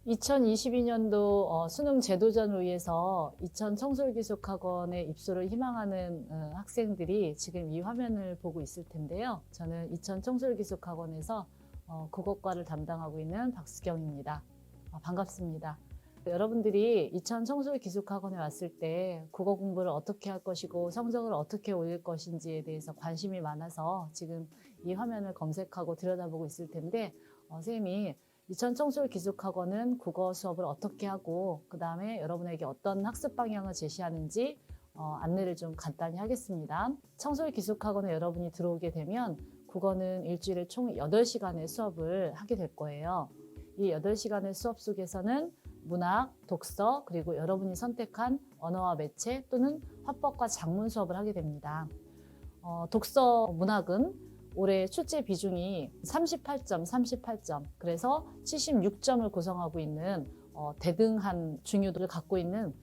2022년도 수능 제도전을 위해서 이천 청솔기숙학원에 입소를 희망하는 학생들이 지금 이 화면을 보고 있을 텐데요. 저는 이천 청솔기숙학원에서 국어과를 담당하고 있는 박수경입니다. 반갑습니다. 여러분들이 이천 청솔기숙학원에 왔을 때 국어 공부를 어떻게 할 것이고 성적을 어떻게 올릴 것인지에 대해서 관심이 많아서 지금 이 화면을 검색하고 들여다보고 있을 텐데 선생님이 이천 청솔기숙학원은 국어 수업을 어떻게 하고 그 다음에 여러분에게 어떤 학습 방향을 제시하는지 안내를 좀 간단히 하겠습니다. 청솔기숙학원에 여러분이 들어오게 되면 국어는 일주일에 총 8시간의 수업을 하게 될 거예요. 이 8시간의 수업 속에서는 문학, 독서, 그리고 여러분이 선택한 언어와 매체 또는 화법과 작문 수업을 하게 됩니다. 독서 문학은 올해 출제 비중이 38점, 그래서 76점을 구성하고 있는 대등한 중요도를 갖고 있는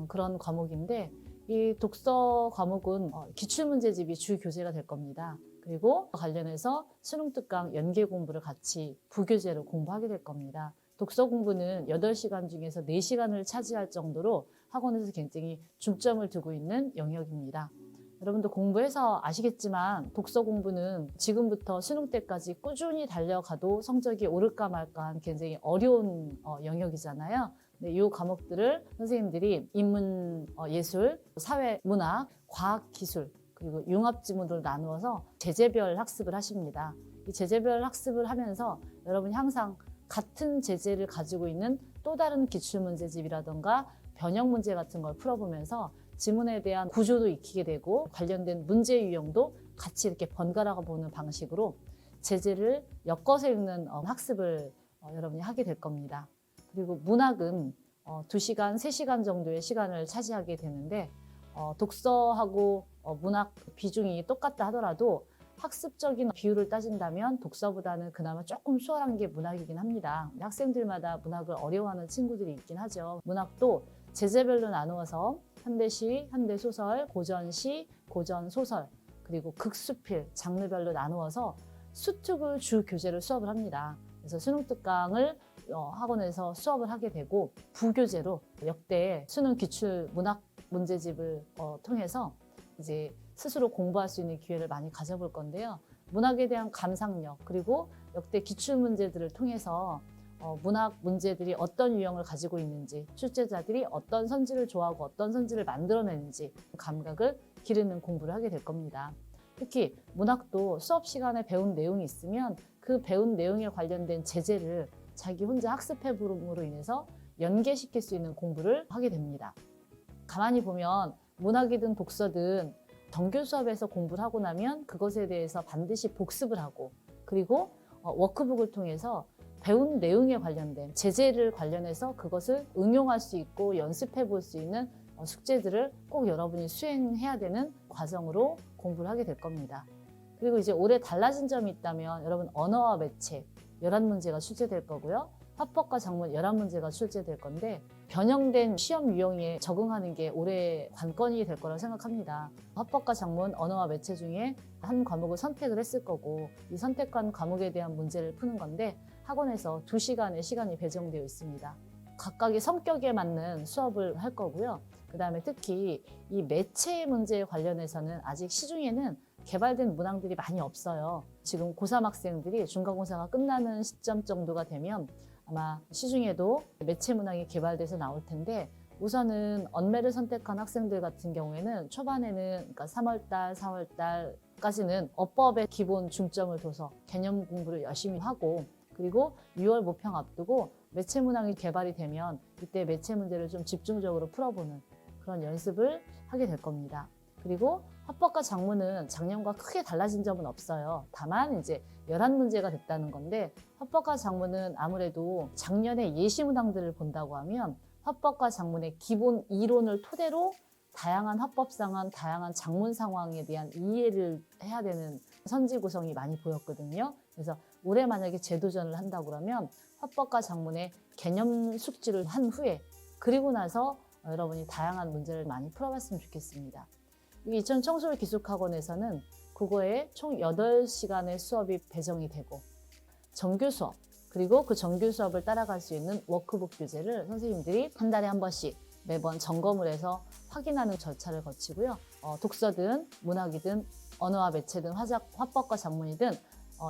그런 과목인데 이 독서 과목은 기출문제집이 주 교재가 될 겁니다. 그리고 관련해서 수능 특강 연계 공부를 같이 부교재로 공부하게 될 겁니다. 독서 공부는 8시간 중에서 4시간을 차지할 정도로 학원에서 굉장히 중점을 두고 있는 영역입니다. 여러분도 공부해서 아시겠지만 독서 공부는 지금부터 수능 때까지 꾸준히 달려가도 성적이 오를까 말까한 굉장히 어려운 영역이잖아요. 이 과목들을 선생님들이 인문 예술, 사회 문학, 과학 기술 그리고 융합 지문으로 나누어서 제재별 학습을 하십니다. 이 제재별 학습을 하면서 여러분이 항상 같은 제재를 가지고 있는 또 다른 기출문제집이라던가 변형 문제 같은 걸 풀어보면서 지문에 대한 구조도 익히게 되고 관련된 문제 유형도 같이 이렇게 번갈아 보는 방식으로 제재를 엮어서 읽는 학습을 여러분이 하게 될 겁니다. 그리고 문학은 2시간, 3시간 정도의 시간을 차지하게 되는데 독서하고 문학 비중이 똑같다 하더라도 학습적인 비율을 따진다면 독서보다는 그나마 조금 수월한 게 문학이긴 합니다. 학생들마다 문학을 어려워하는 친구들이 있긴 하죠. 문학도 제재별로 나누어서 현대시, 현대소설, 고전시, 고전소설, 그리고 극수필, 장르별로 나누어서 수특을 주 교재로 수업을 합니다. 그래서 수능 특강을 학원에서 수업을 하게 되고 부교재로 역대 수능 기출 문학 문제집을 통해서 이제 스스로 공부할 수 있는 기회를 많이 가져볼 건데요. 문학에 대한 감상력 그리고 역대 기출 문제들을 통해서 문학 문제들이 어떤 유형을 가지고 있는지 출제자들이 어떤 선지를 좋아하고 어떤 선지를 만들어내는지 감각을 기르는 공부를 하게 될 겁니다. 특히 문학도 수업 시간에 배운 내용이 있으면 그 배운 내용에 관련된 제재를 자기 혼자 학습해봄으로 인해서 연계시킬 수 있는 공부를 하게 됩니다. 가만히 보면 문학이든 독서든 정규 수업에서 공부를 하고 나면 그것에 대해서 반드시 복습을 하고 그리고 워크북을 통해서 배운 내용에 관련된 제재를 관련해서 그것을 응용할 수 있고 연습해 볼 수 있는 숙제들을 꼭 여러분이 수행해야 되는 과정으로 공부를 하게 될 겁니다. 그리고 이제 올해 달라진 점이 있다면 여러분 언어와 매체 11문제가 출제될 거고요. 화법과 작문 11문제가 출제될 건데 변형된 시험 유형에 적응하는 게 올해 관건이 될 거라고 생각합니다. 화법과 작문, 언어와 매체 중에 한 과목을 선택을 했을 거고 이 선택한 과목에 대한 문제를 푸는 건데 학원에서 2시간의 시간이 배정되어 있습니다. 각각의 성격에 맞는 수업을 할 거고요. 그 다음에 특히 이 매체 문제에 관련해서는 아직 시중에는 개발된 문항들이 많이 없어요. 지금 고3 학생들이 중간고사가 끝나는 시점 정도가 되면 아마 시중에도 매체 문항이 개발돼서 나올 텐데 우선은 언매를 선택한 학생들 같은 경우에는 초반에는 그러니까 3월달, 4월달까지는 어법에 기본 중점을 둬서 개념 공부를 열심히 하고 그리고 6월 모평 앞두고 매체 문항이 개발이 되면 이때 매체 문제를 좀 집중적으로 풀어보는 그런 연습을 하게 될 겁니다. 그리고 화법과 작문은 작년과 크게 달라진 점은 없어요. 다만 이제 11문제가 됐다는 건데 화법과 작문은 아무래도 작년에 예시 문항들을 본다고 하면 화법과 작문의 기본 이론을 토대로 다양한 화법 상황, 다양한 작문 상황에 대한 이해를 해야 되는 선지 구성이 많이 보였거든요. 그래서 올해 만약에 재도전을 한다고 그러면 화법과 작문의 개념 숙지를 한 후에 그리고 나서 여러분이 다양한 문제를 많이 풀어봤으면 좋겠습니다. 이천 청솔기숙학원에서는 국어에 총 8시간의 수업이 배정이 되고 정규 수업, 그리고 그 정규 수업을 따라갈 수 있는 워크북 교재를 선생님들이 한 달에 한 번씩 매번 점검을 해서 확인하는 절차를 거치고요. 독서든 문학이든 언어와 매체든 화법과 작문이든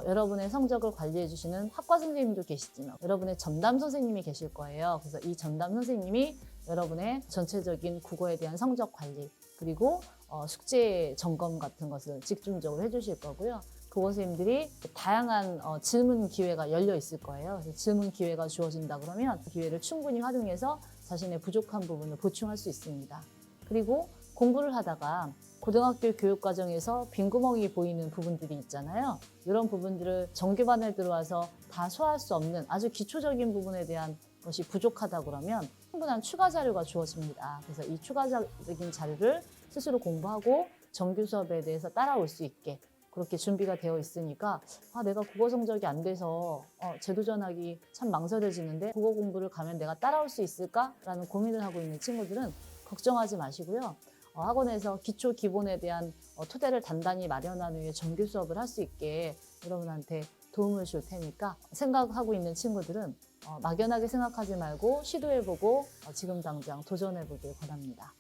여러분의 성적을 관리해 주시는 학과 선생님도 계시지만 여러분의 전담 선생님이 계실 거예요. 그래서 이 전담 선생님이 여러분의 전체적인 국어에 대한 성적 관리 그리고 숙제 점검 같은 것을 집중적으로 해주실 거고요. 국어 선생님들이 다양한 질문 기회가 열려 있을 거예요. 그래서 질문 기회가 주어진다 그러면 그 기회를 충분히 활용해서 자신의 부족한 부분을 보충할 수 있습니다. 그리고 공부를 하다가 고등학교 교육과정에서 빈구멍이 보이는 부분들이 있잖아요. 이런 부분들을 정규반에 들어와서 다 소화할 수 없는 아주 기초적인 부분에 대한 것이 부족하다 그러면 충분한 추가 자료가 주어집니다. 그래서 이 추가적인 자료를 스스로 공부하고 정규 수업에 대해서 따라올 수 있게 그렇게 준비가 되어 있으니까 내가 국어 성적이 안 돼서 재도전하기 참 망설여지는데 국어 공부를 가면 내가 따라올 수 있을까라는 고민을 하고 있는 친구들은 걱정하지 마시고요. 학원에서 기초 기본에 대한 토대를 단단히 마련한 후에 정규 수업을 할 수 있게 여러분한테 도움을 줄 테니까 생각하고 있는 친구들은 막연하게 생각하지 말고 시도해보고 지금 당장 도전해보길 권합니다.